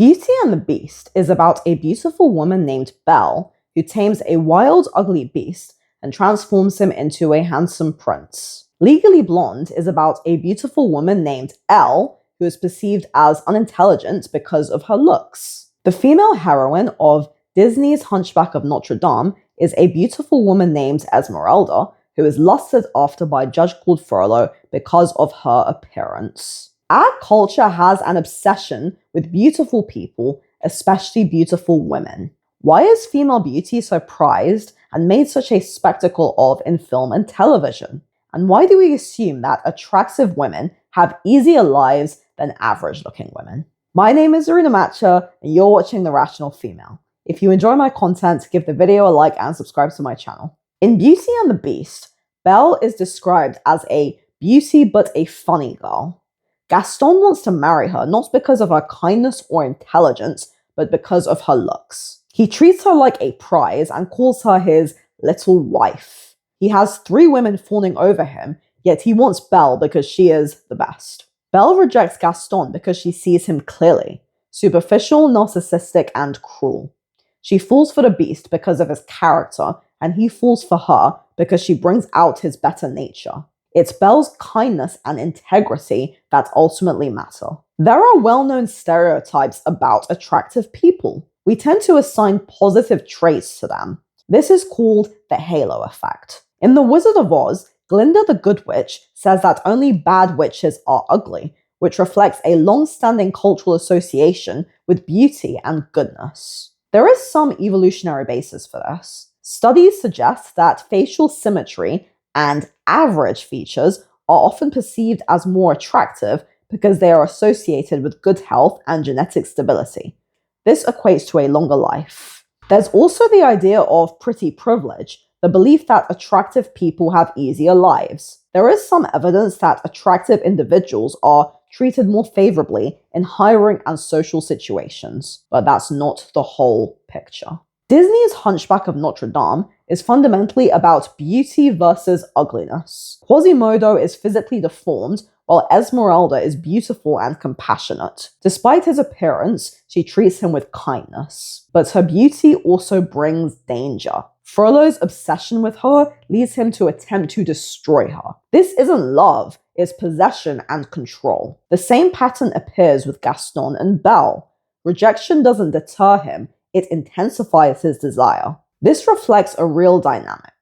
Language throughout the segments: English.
Beauty and the Beast is about a beautiful woman named Belle who tames a wild, ugly beast and transforms him into a handsome prince. Legally Blonde is about a beautiful woman named Elle who is perceived as unintelligent because of her looks. The female heroine of Disney's Hunchback of Notre Dame is a beautiful woman named Esmeralda who is lusted after by Judge Claude Frollo because of her appearance. Our culture has an obsession with beautiful people, especially beautiful women. Why is female beauty so prized and made such a spectacle of in film and television? And why do we assume that attractive women have easier lives than average-looking women? My name is Zarina Matcha, and you're watching The Rational Female. If you enjoy my content, give the video a like and subscribe to my channel. In Beauty and the Beast, Belle is described as a beauty but a funny girl. Gaston wants to marry her not because of her kindness or intelligence, but because of her looks. He treats her like a prize and calls her his little wife. He has 3 women fawning over him, yet he wants Belle because she is the best. Belle rejects Gaston because she sees him clearly, superficial, narcissistic, and cruel. She falls for the Beast because of his character, and he falls for her because she brings out his better nature. It's Belle's kindness and integrity that ultimately matter. There are well-known stereotypes about attractive people. We tend to assign positive traits to them. This is called the halo effect. In The Wizard of Oz, Glinda the Good Witch says that only bad witches are ugly, which reflects a long-standing cultural association with beauty and goodness. There is some evolutionary basis for this. Studies suggest that facial symmetry and average features are often perceived as more attractive because they are associated with good health and genetic stability. This equates to a longer life. There's also the idea of pretty privilege, the belief that attractive people have easier lives. There is some evidence that attractive individuals are treated more favorably in hiring and social situations, but that's not the whole picture. Disney's Hunchback of Notre Dame is fundamentally about beauty versus ugliness. Quasimodo is physically deformed, while Esmeralda is beautiful and compassionate. Despite his appearance, she treats him with kindness. But her beauty also brings danger. Frollo's obsession with her leads him to attempt to destroy her. This isn't love, it's possession and control. The same pattern appears with Gaston and Belle. Rejection doesn't deter him, it intensifies his desire. This reflects a real dynamic.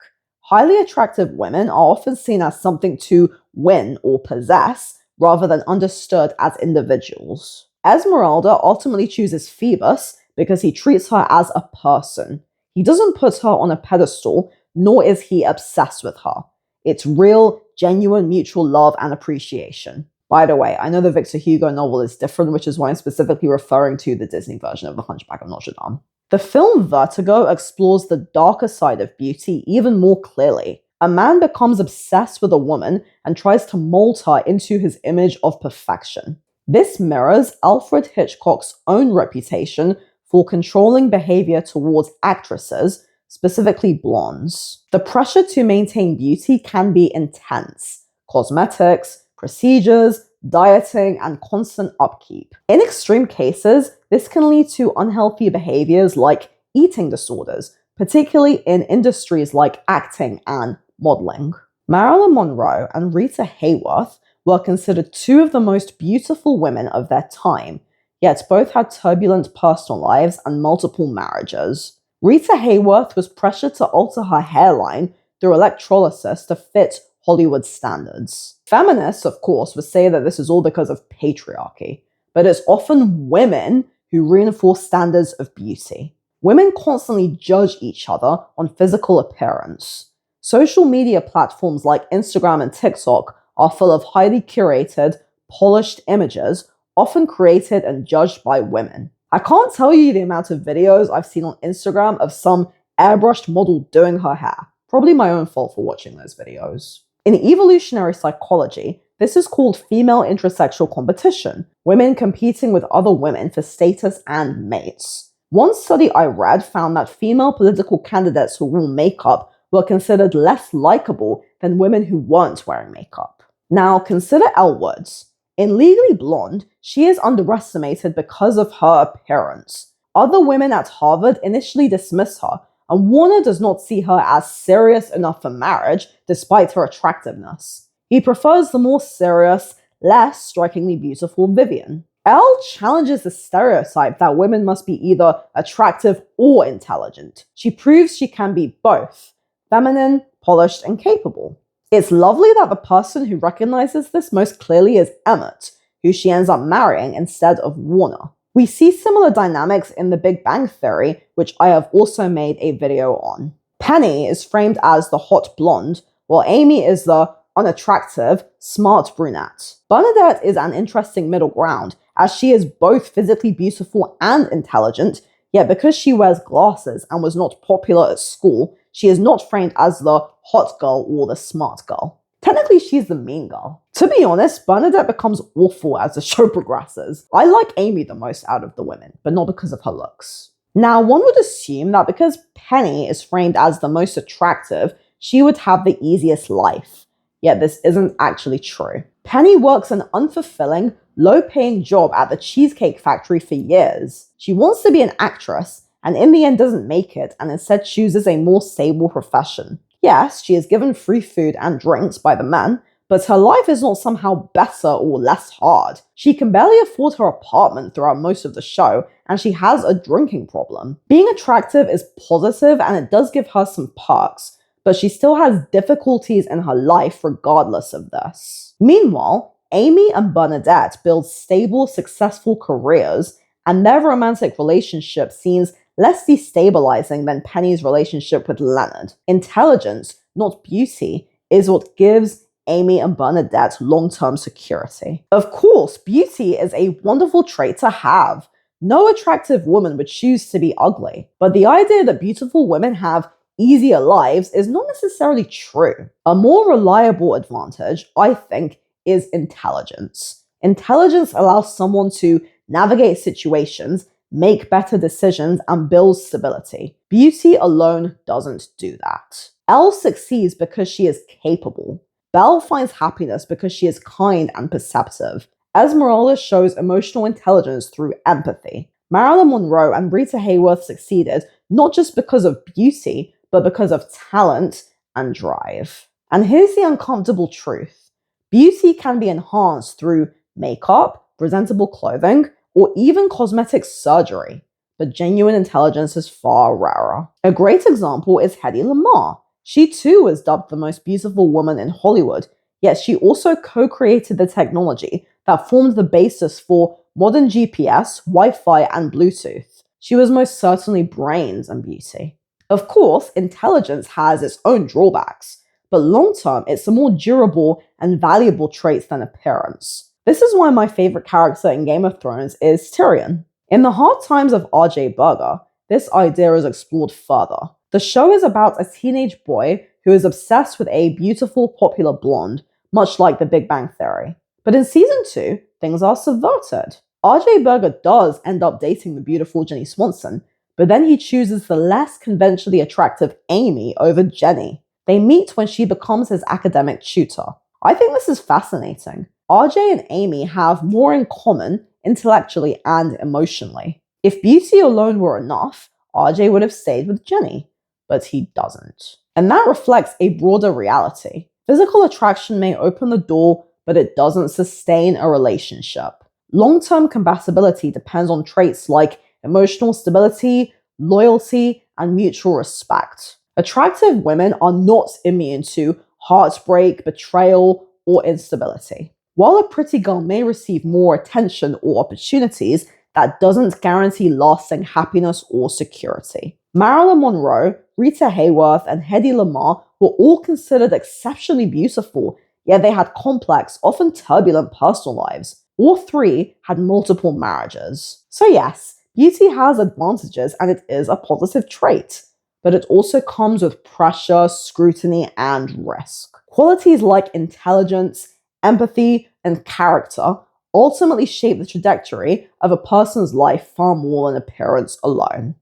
Highly attractive women are often seen as something to win or possess, rather than understood as individuals. Esmeralda ultimately chooses Phoebus because he treats her as a person. He doesn't put her on a pedestal, nor is he obsessed with her. It's real, genuine mutual love and appreciation. By the way, I know the Victor Hugo novel is different, which is why I'm specifically referring to the Disney version of The Hunchback of Notre Dame. The film Vertigo explores the darker side of beauty even more clearly. A man becomes obsessed with a woman and tries to mold her into his image of perfection. This mirrors Alfred Hitchcock's own reputation for controlling behavior towards actresses, specifically blondes. The pressure to maintain beauty can be intense. Cosmetics, procedures, dieting, and constant upkeep. In extreme cases, this can lead to unhealthy behaviors like eating disorders, particularly in industries like acting and modeling. Marilyn Monroe and Rita Hayworth were considered 2 of the most beautiful women of their time, yet both had turbulent personal lives and multiple marriages. Rita Hayworth was pressured to alter her hairline through electrolysis to fit Hollywood standards. Feminists, of course, would say that this is all because of patriarchy, but it's often women who reinforce standards of beauty. Women constantly judge each other on physical appearance. Social media platforms like Instagram and TikTok are full of highly curated, polished images, often created and judged by women. I can't tell you the amount of videos I've seen on Instagram of some airbrushed model doing her hair. Probably my own fault for watching those videos. In evolutionary psychology, this is called female intersexual competition, women competing with other women for status and mates. One study I read found that female political candidates who wore makeup were considered less likable than women who weren't wearing makeup. Now, consider Elle Woods. In Legally Blonde, she is underestimated because of her appearance. Other women at Harvard initially dismiss her, and Warner does not see her as serious enough for marriage despite her attractiveness. He prefers the more serious, less strikingly beautiful Vivian. Elle challenges the stereotype that women must be either attractive or intelligent. She proves she can be both, feminine, polished, and capable. It's lovely that the person who recognizes this most clearly is Emmett, who she ends up marrying instead of Warner. We see similar dynamics in The Big Bang Theory, which I have also made a video on. Penny is framed as the hot blonde, while Amy is the unattractive, smart brunette. Bernadette is an interesting middle ground, as she is both physically beautiful and intelligent, yet because she wears glasses and was not popular at school, she is not framed as the hot girl or the smart girl. Technically, she's the mean girl. To be honest, Bernadette becomes awful as the show progresses. I like Amy the most out of the women, but not because of her looks. Now, one would assume that because Penny is framed as the most attractive, she would have the easiest life. Yet this isn't actually true. Penny works an unfulfilling, low-paying job at the Cheesecake Factory for years. She wants to be an actress, and in the end doesn't make it, and instead chooses a more stable profession. Yes, she is given free food and drinks by the men, but her life is not somehow better or less hard. She can barely afford her apartment throughout most of the show, and she has a drinking problem. Being attractive is positive, and it does give her some perks, but she still has difficulties in her life regardless of this. Meanwhile, Amy and Bernadette build stable, successful careers, and their romantic relationship seems less destabilizing than Penny's relationship with Leonard. Intelligence, not beauty, is what gives Amy and Bernadette long-term security. Of course, beauty is a wonderful trait to have. No attractive woman would choose to be ugly, but the idea that beautiful women have easier lives is not necessarily true. A more reliable advantage, I think, is intelligence. Intelligence allows someone to navigate situations, make better decisions, and build stability. Beauty alone doesn't do that. Elle succeeds because she is capable. Belle finds happiness because she is kind and perceptive. Esmeralda shows emotional intelligence through empathy. Marilyn Monroe and Rita Hayworth succeeded not just because of beauty, but because of talent and drive. And here's the uncomfortable truth. Beauty can be enhanced through makeup, presentable clothing, or even cosmetic surgery, but genuine intelligence is far rarer. A great example is Hedy Lamarr. She too was dubbed the most beautiful woman in Hollywood, yet she also co-created the technology that formed the basis for modern GPS, Wi-Fi, and Bluetooth. She was most certainly brains and beauty. Of course, intelligence has its own drawbacks, but long-term, it's a more durable and valuable trait than appearance. This is why my favorite character in Game of Thrones is Tyrion. In The Hard Times of R.J. Berger, this idea is explored further. The show is about a teenage boy who is obsessed with a beautiful, popular blonde, much like The Big Bang Theory. But in season 2, things are subverted. R.J. Berger does end up dating the beautiful Jenny Swanson, but then he chooses the less conventionally attractive Amy over Jenny. They meet when she becomes his academic tutor. I think this is fascinating. RJ and Amy have more in common intellectually and emotionally. If beauty alone were enough, RJ would have stayed with Jenny, but he doesn't. And that reflects a broader reality. Physical attraction may open the door, but it doesn't sustain a relationship. Long-term compatibility depends on traits like emotional stability, loyalty, and mutual respect. Attractive women are not immune to heartbreak, betrayal, or instability. While a pretty girl may receive more attention or opportunities, that doesn't guarantee lasting happiness or security. Marilyn Monroe, Rita Hayworth, and Hedy Lamarr were all considered exceptionally beautiful, yet they had complex, often turbulent personal lives. All three had multiple marriages. So yes, beauty has advantages and it is a positive trait, but it also comes with pressure, scrutiny, and risk. Qualities like intelligence, empathy, and character ultimately shape the trajectory of a person's life far more than appearance alone.